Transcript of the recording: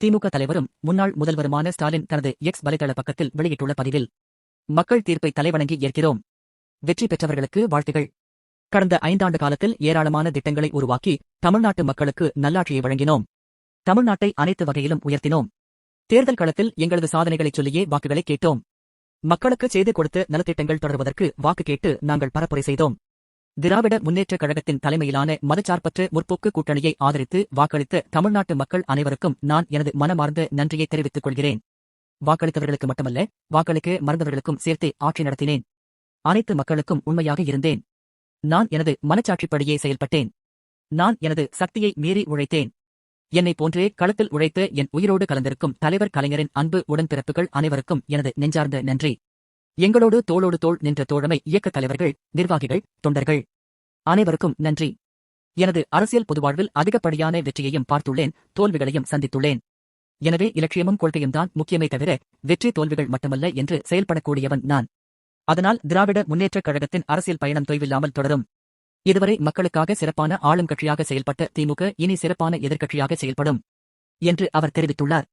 திமுக தலைவரும் முன்னாள் முதல்வருமான ஸ்டாலின் தனது எக்ஸ் வலைதள பக்கத்தில் வெளியிட்டுள்ள பதிவில், மக்கள் தீர்ப்பை தலைவணங்கி ஏற்கிறோம். வெற்றி பெற்றவர்களுக்கு வாழ்த்துகள். கடந்த 5 ஆண்டு காலத்தில் ஏராளமான திட்டங்களை உருவாக்கி தமிழ்நாட்டு மக்களுக்கு நல்லாட்சியை வழங்கினோம். தமிழ்நாட்டை அனைத்து வகையிலும் உயர்த்தினோம். தேர்தல் களத்தில் எங்களது சாதனைகளைச் சொல்லியே வாக்குகளை கேட்டோம். மக்களுக்கு செய்து கொடுத்த நலத்திட்டங்கள் தொடர்வதற்கு வாக்கு கேட்டு நாங்கள் பரப்புரை செய்தோம். திராவிட முன்னேற்றக் கழகத்தின் தலைமையிலான மதச்சார்பற்ற முற்போக்கு கூட்டணியை ஆதரித்து வாக்களித்த தமிழ்நாட்டு மக்கள் அனைவருக்கும் நான் எனது மனமார்ந்த நன்றியை தெரிவித்துக் கொள்கிறேன். வாக்களித்தவர்களுக்கு மட்டுமல்ல, வாக்களிக்க மறந்தவர்களுக்கும் சேர்த்தே ஆட்சி நடத்தினேன். அனைத்து மக்களுக்கும் உண்மையாக இருந்தேன். நான் எனது மனச்சாட்சிப்படியே செயல்பட்டேன். நான் எனது சக்தியை மீறி உழைத்தேன். என்னைப் போன்றே களத்தில் உழைத்த என் உயிரோடு கலந்திருக்கும் தலைவர் கலைஞரின் அன்பு உடன்பிறப்புகள் அனைவருக்கும் எனது நெஞ்சார்ந்த நன்றி. எங்களோடு தோளோடு தோள் நின்ற தோழமை இயக்கத் தலைவர்கள், நிர்வாகிகள், தொண்டர்கள் அனைவருக்கும் நன்றி. எனது அரசியல் பொதுவாழ்வில் அதிகப்படியான வெற்றியையும் பார்த்துள்ளேன், தோல்விகளையும் சந்தித்துள்ளேன். எனவே இலட்சியமும் கொள்கையும்தான் முக்கியமே தவிர வெற்றி தோல்விகள் மட்டுமல்ல என்று செயல்படக்கூடியவன் நான். அதனால் திராவிட முன்னேற்றக் கழகத்தின் அரசியல் பயணம் தொய்வில்லாமல் தொடரும். இதுவரை மக்களுக்காக சிறப்பான ஆளும் கட்சியாக செயல்பட்ட திமுக இனி சிறப்பான எதிர்க்கட்சியாக செயல்படும் என்று அவர் தெரிவித்துள்ளார்.